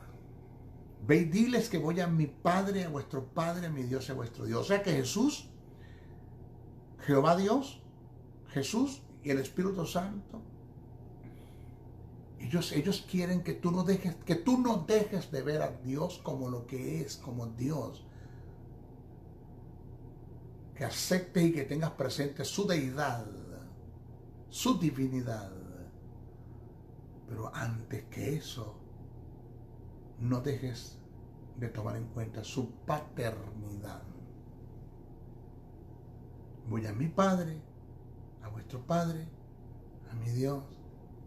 Ve y diles que voy a mi Padre, a vuestro Padre, a mi Dios y a vuestro Dios. O sea que Jesús, Jehová Dios, Jesús y el Espíritu Santo, ellos quieren que tú no dejes de ver a Dios como lo que es, como Dios. Que aceptes y que tengas presente su deidad, su divinidad. Pero antes que eso, no dejes de tomar en cuenta su paternidad. Voy a mi Padre, a vuestro Padre, a mi Dios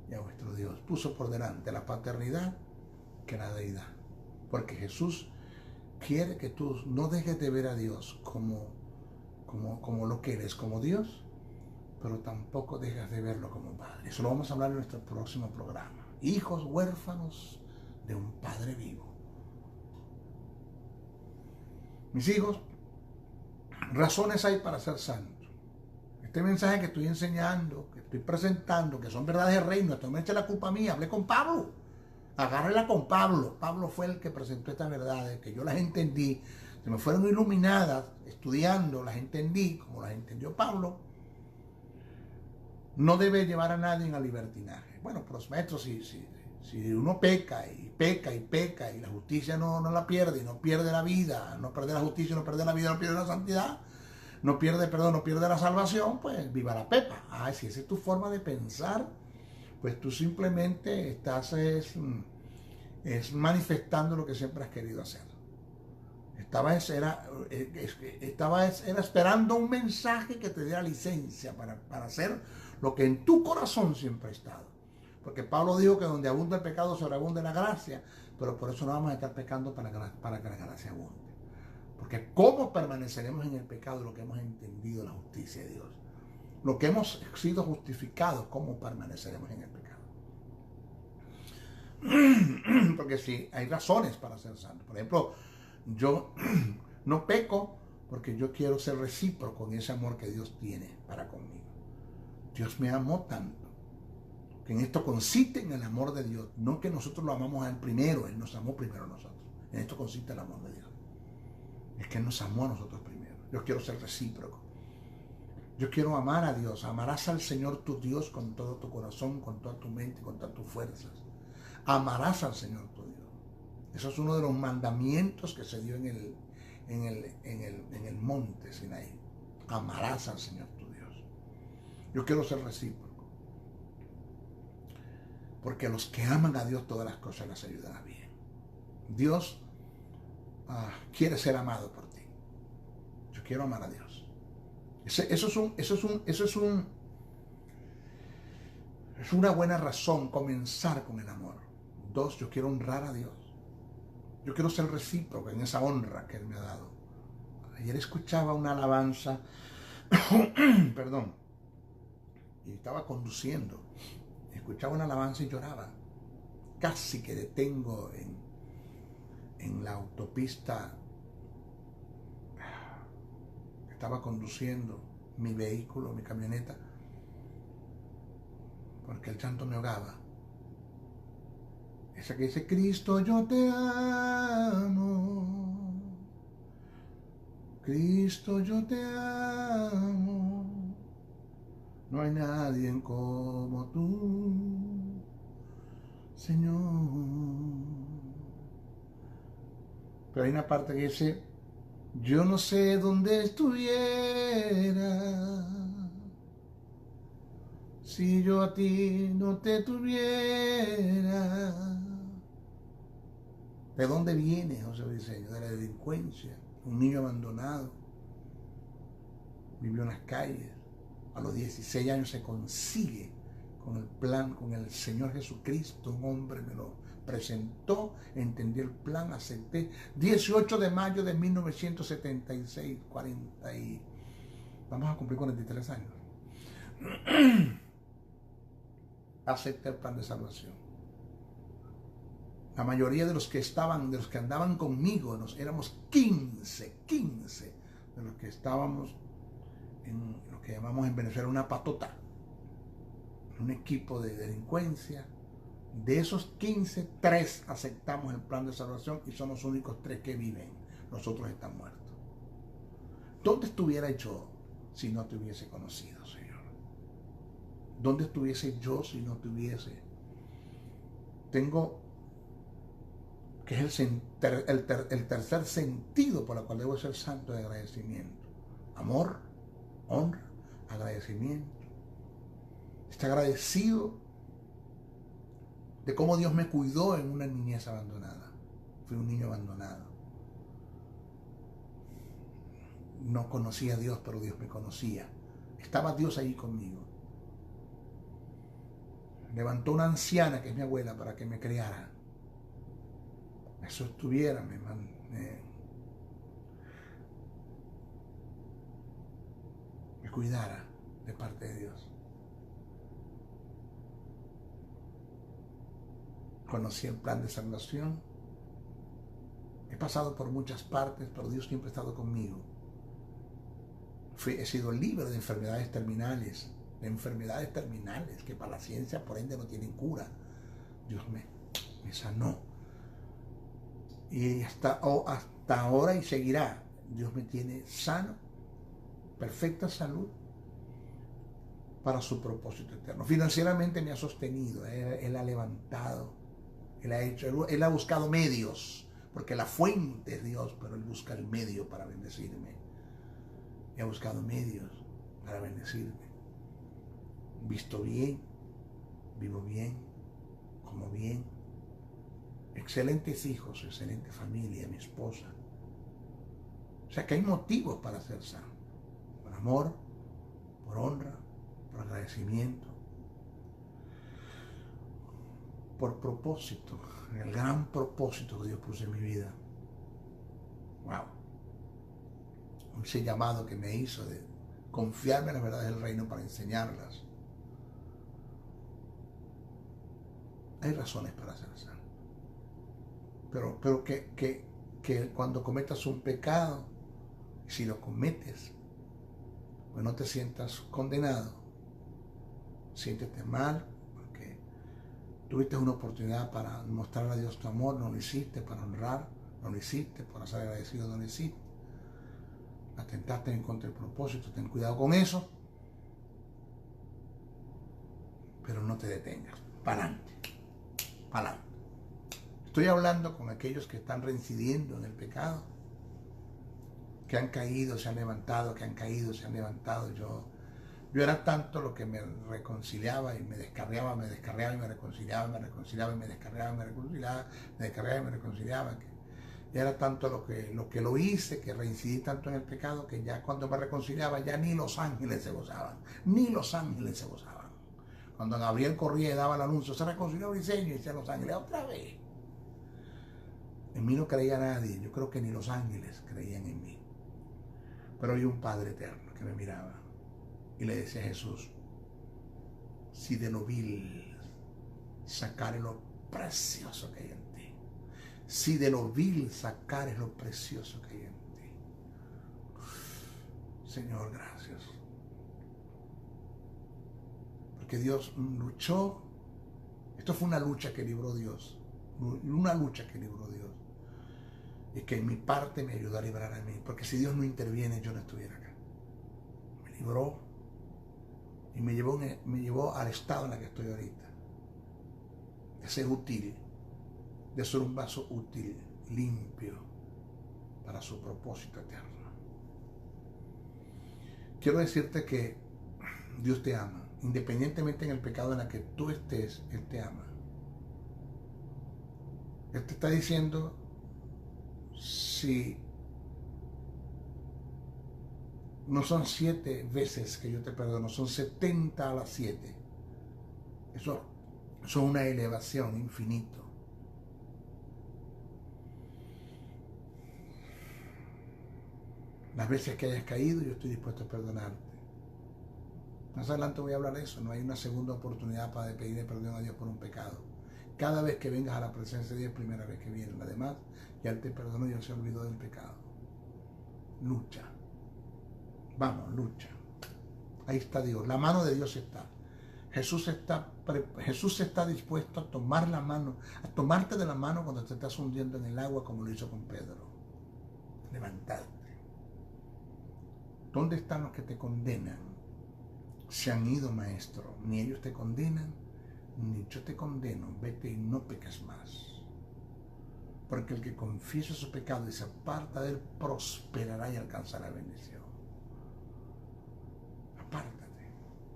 y a vuestro Dios. Puso por delante la paternidad que la deidad. Porque Jesús quiere que tú no dejes de ver a Dios como lo que eres, como Dios, pero tampoco dejas de verlo como Padre. Eso lo vamos a hablar en nuestro próximo programa. Hijos huérfanos de un Padre vivo. Mis hijos, razones hay para ser santos. Este mensaje que estoy enseñando, que estoy presentando, que son verdades del reino, esto no me eche la culpa a mí. Hablé con Pablo. Agárrela con Pablo. Pablo fue el que presentó estas verdades, que yo las entendí. Se me fueron iluminadas, estudiando, las entendí, como las entendió Pablo. No debe llevar a nadie a libertinaje. Bueno, pero maestros, si uno peca y la justicia no la pierde, y no pierde la vida, no pierde la justicia, no pierde la vida, no pierde la santidad, no pierde la salvación, pues viva la pepa. Si esa es tu forma de pensar, pues tú simplemente estás manifestando lo que siempre has querido hacer. Estaba esperando un mensaje que te diera licencia para hacer lo que en tu corazón siempre ha estado. Porque Pablo dijo que donde abunda el pecado sobreabunda la gracia, pero por eso no vamos a estar pecando para que la gracia abunde. Porque ¿cómo permaneceremos en el pecado? Lo que hemos entendido la justicia de Dios. Lo que hemos sido justificados, ¿cómo permaneceremos en el pecado? Porque sí, hay razones para ser santo. Por ejemplo, yo no peco porque yo quiero ser recíproco en ese amor que Dios tiene para conmigo. Dios me amó tanto que en esto consiste en el amor de Dios. No que nosotros lo amamos a Él primero, Él nos amó primero a nosotros. En esto consiste el amor de Dios. Es que Él nos amó a nosotros primero. Yo quiero ser recíproco. Yo quiero amar a Dios. Amarás al Señor tu Dios con todo tu corazón, con toda tu mente, con todas tus fuerzas. Amarás al Señor tu Dios. Eso es uno de los mandamientos que se dio en el monte Sinaí. Amarás al Señor tu Dios. Yo quiero ser recíproco. Porque a los que aman a Dios todas las cosas les ayudan a bien. Dios quiere ser amado por ti. Yo quiero amar a Dios. Es una buena razón comenzar con el amor. 2, yo quiero honrar a Dios. Yo quiero ser recíproco en esa honra que Él me ha dado. Ayer escuchaba una alabanza, perdón, y estaba conduciendo. Escuchaba una alabanza y lloraba. Casi que detengo en la autopista. Estaba conduciendo mi vehículo, mi camioneta, porque el llanto me ahogaba. Esa que dice, Cristo, yo te amo. Cristo, yo te amo. No hay nadie como tú, Señor. Pero hay una parte que dice, yo no sé dónde estuviera si yo a ti no te tuviera. ¿De dónde viene José Briceño? De la delincuencia. Un niño abandonado. Vivió en las calles. A los 16 años se consigue con el plan, con el Señor Jesucristo. Un hombre me lo presentó, entendí el plan, acepté. 18 de mayo de 1976, vamos a cumplir 43 años. Acepté el plan de salvación. La mayoría de los que andaban conmigo, éramos 15 de los que estábamos en lo que llamamos en Venezuela una patota, un equipo de delincuencia. De esos 15, 3 aceptamos el plan de salvación y son los únicos 3 que viven. Los otros están muertos. ¿Dónde estuviera yo si no te hubiese conocido, Señor? ¿Dónde estuviese yo si no te hubiese? Tengo, que es el tercer sentido por el cual debo ser santo, de agradecimiento. Amor, honra, agradecimiento. Está agradecido de cómo Dios me cuidó en una niñez abandonada. Fui un niño abandonado. No conocía a Dios, pero Dios me conocía. Estaba Dios ahí conmigo. Levantó una anciana, que es mi abuela, para que me criara. Me sostuviera, me cuidara de parte de Dios. Conocí el plan de salvación. He pasado por muchas partes, pero Dios siempre ha estado conmigo. He sido libre de enfermedades terminales, que para la ciencia por ende no tienen cura. Dios me sanó. Y hasta ahora y seguirá. Dios me tiene sano, perfecta salud, para su propósito eterno. Financieramente me ha sostenido, Él ha levantado, Él ha buscado medios, porque la fuente es Dios, pero Él busca el medio para bendecirme. He buscado medios para bendecirme. Visto bien, vivo bien, como bien. Excelentes hijos, excelente familia, mi esposa. O sea que hay motivos para ser sano. Por amor, por honra, por agradecimiento, por propósito, el gran propósito que Dios puso en mi vida. Wow. Ese llamado que me hizo de confiarme en las verdades del reino para enseñarlas. Hay razones para ser santo. Pero que cuando cometas un pecado, si lo cometes, pues no te sientas condenado, siéntete mal, porque tuviste una oportunidad para mostrar a Dios tu amor, no lo hiciste, para honrar, no lo hiciste, para ser agradecido, no lo hiciste, atentaste en contra del propósito, ten cuidado con eso, pero no te detengas, para adelante, para adelante. Estoy hablando con aquellos que están reincidiendo en el pecado, que han caído, se han levantado, que han caído, se han levantado. Yo era tanto lo que me reconciliaba y me descarriaba, me descarriaba y me reconciliaba, me reconciliaba y me descarriaba y me reconciliaba, me descarriaba y me reconciliaba. Y era tanto lo que lo hice, que reincidí tanto en el pecado, que ya cuando me reconciliaba ya ni los ángeles se gozaban, ni los ángeles se gozaban. Cuando Gabriel corría y daba el anuncio, se reconcilió Briceño, y decían los ángeles, otra vez. En mí no creía nadie, yo creo que ni los ángeles creían en mí. Pero hay un Padre eterno que me miraba y le decía a Jesús, si de lo vil sacares lo precioso que hay en ti, si de lo vil sacares lo precioso que hay en ti. Señor, gracias. Porque Dios luchó, esto fue una lucha que libró Dios, una lucha que libró Dios. Y que en mi parte me ayudó a librar a mí, porque si Dios no interviene yo no estuviera acá. Me libró y me llevó al estado en el que estoy ahorita, de ser útil, de ser un vaso útil, limpio para su propósito eterno. Quiero decirte que Dios te ama, independientemente en el pecado en el que tú estés, Él te ama. Él te está diciendo, si no son 7 veces que yo te perdono, son 70 a las 7. Eso es una elevación infinita. Las veces que hayas caído, yo estoy dispuesto a perdonarte. Más adelante voy a hablar de eso. No hay una segunda oportunidad para pedirle perdón a Dios por un pecado. Cada vez que vengas a la presencia de Dios, primera vez que vienes. Además, ya Él te perdonó y Él se olvidó del pecado. Lucha. Vamos, lucha. Ahí está Dios. La mano de Dios está. Jesús está dispuesto a tomar la mano, a tomarte de la mano cuando te estás hundiendo en el agua, como lo hizo con Pedro. Levantarte. ¿Dónde están los que te condenan? Se han ido, maestro. Ni ellos te condenan, ni yo te condeno. Vete y no peques más. Porque el que confiesa su pecado y se aparta de él, prosperará y alcanzará bendición. Apártate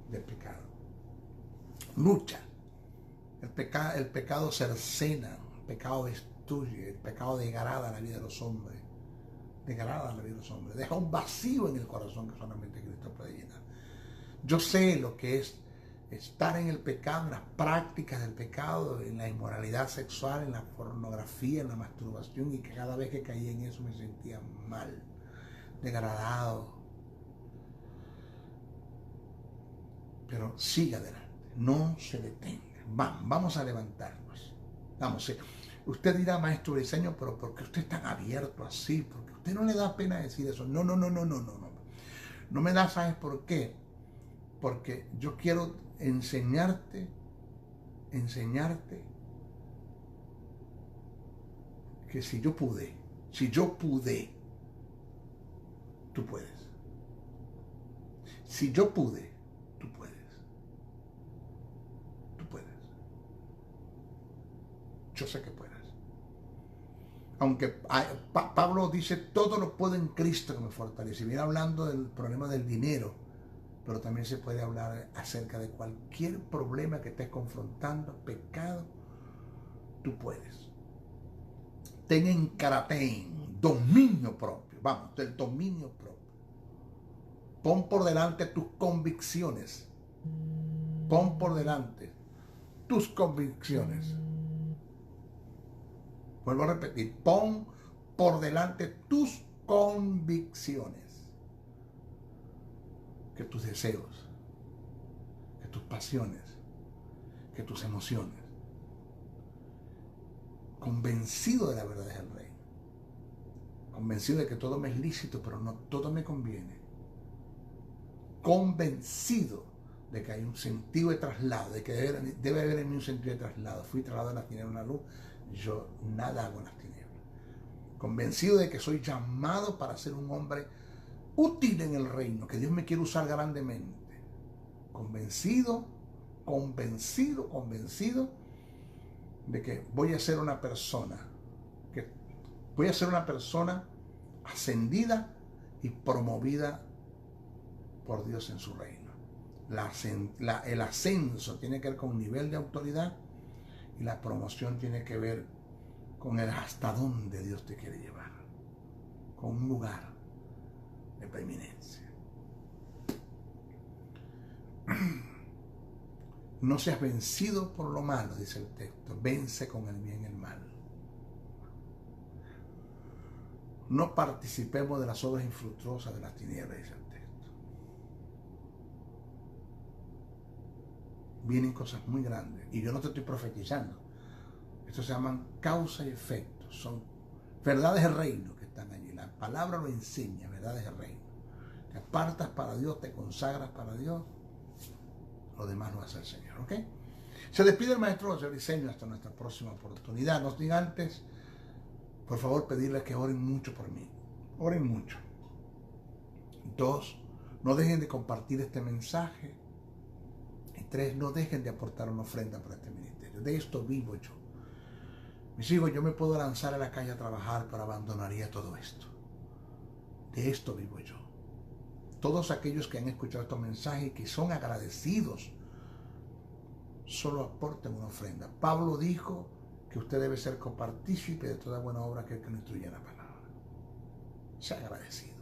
del pecado. Lucha. El pecado cercena, el pecado destruye, el pecado degrada la vida de los hombres. Degrada la vida de los hombres. Deja un vacío en el corazón que solamente Cristo puede llenar. Yo sé lo que es estar en el pecado, en las prácticas del pecado, en la inmoralidad sexual, en la pornografía, en la masturbación, y que cada vez que caía en eso me sentía mal, degradado. Pero siga adelante, no se detenga. Vamos a levantarnos. Vamos. Usted dirá, maestro Briceño, pero ¿por qué usted es tan abierto así? Porque a usted no le da pena decir eso. No. No me da, ¿sabes por qué? Porque yo quiero enseñarte que si yo pude, tú puedes. Si yo pude, tú puedes. Tú puedes. Yo sé que puedes. Aunque Pablo dice, todo lo puedo en Cristo que me fortalece. Viene hablando del problema del dinero, pero también se puede hablar acerca de cualquier problema que estés confrontando, pecado, tú puedes. Ten en karatén, dominio propio, vamos, del dominio propio. Pon por delante tus convicciones. Pon por delante tus convicciones. Vuelvo a repetir, pon por delante tus convicciones. Que tus deseos, que tus pasiones, que tus emociones. convencido de la verdad del reino, convencido de que todo me es lícito, pero no todo me conviene, convencido de que hay un sentido de traslado, de que debe haber en mí un sentido de traslado. Fui trasladado de las tinieblas a la luz, yo nada hago en las tinieblas. Convencido de que soy llamado para ser un hombre útil en el reino, que Dios me quiere usar grandemente. Convencido de que voy a ser una persona, ascendida y promovida por Dios en su reino. El ascenso tiene que ver con un nivel de autoridad y la promoción tiene que ver con el hasta dónde Dios te quiere llevar, con un lugar de preeminencia. No seas vencido por lo malo, dice el texto, vence con el bien el mal. No participemos de las obras infructuosas de las tinieblas, dice el texto. Vienen cosas muy grandes y yo no te estoy profetizando. Esto se llaman causa y efecto, son verdades del reino que están allí. La palabra lo enseña, verdades del reino. Te apartas para Dios, te consagras para Dios, lo demás lo hace el Señor, ¿ok? Se despide el maestro José Briceño hasta nuestra próxima oportunidad. No sin antes, por favor, pedirles que oren mucho por mí. Oren mucho. 2, no dejen de compartir este mensaje. Y 3, no dejen de aportar una ofrenda para este ministerio. De esto vivo yo. Mis hijos, yo me puedo lanzar a la calle a trabajar, pero abandonaría todo esto. De esto vivo yo. Todos aquellos que han escuchado estos mensajes y que son agradecidos, solo aporten una ofrenda. Pablo dijo que usted debe ser copartícipe de toda buena obra que no instruye la palabra. Sea agradecido.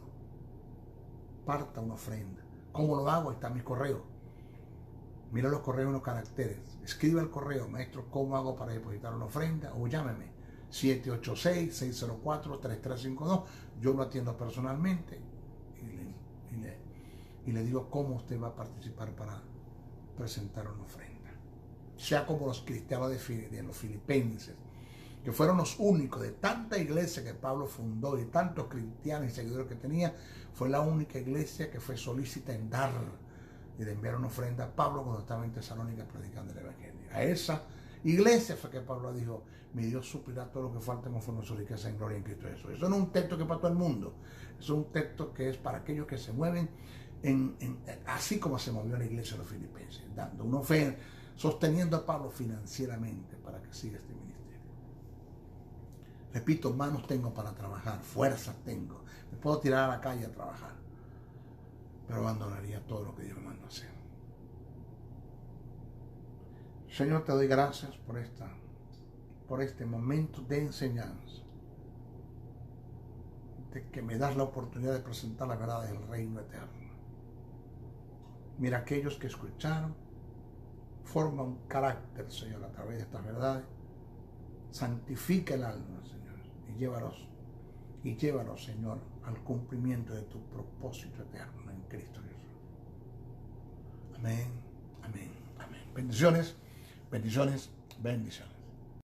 Parta una ofrenda. ¿Cómo lo hago? Ahí está mi correo. Mira los correos en los caracteres. Escriba el correo, maestro, ¿cómo hago para depositar una ofrenda? O llámeme, 786-604-3352. Yo lo atiendo personalmente y le digo cómo usted va a participar para presentar una ofrenda. Sea como los cristianos de los filipenses, que fueron los únicos de tanta iglesia que Pablo fundó y tantos cristianos y seguidores que tenía, fue la única iglesia que fue solícita en dar y de enviar una ofrenda a Pablo cuando estaba en Tesalónica predicando el evangelio. A esa iglesia fue que Pablo dijo: mi Dios suplirá todo lo que falta conforme a su riqueza en gloria en Cristo Jesús. Eso no es un texto que es para todo el mundo, es un texto que es para aquellos que se mueven así como se movió la iglesia de los filipenses, dando una ofrenda, sosteniendo a Pablo financieramente para que siga este ministerio. Repito, manos tengo para trabajar, fuerzas tengo, me puedo tirar a la calle a trabajar, pero abandonaría todo lo que Dios me mandó a hacer. Señor, te doy gracias por este momento de enseñanza, de que me das la oportunidad de presentar la verdad del reino eterno. Mira, aquellos que escucharon, forma un carácter, Señor, a través de estas verdades. Santifica el alma, Señor, y llévalos, Señor, al cumplimiento de tu propósito eterno en Cristo Jesús. Amén, amén, amén. Bendiciones, bendiciones, bendiciones.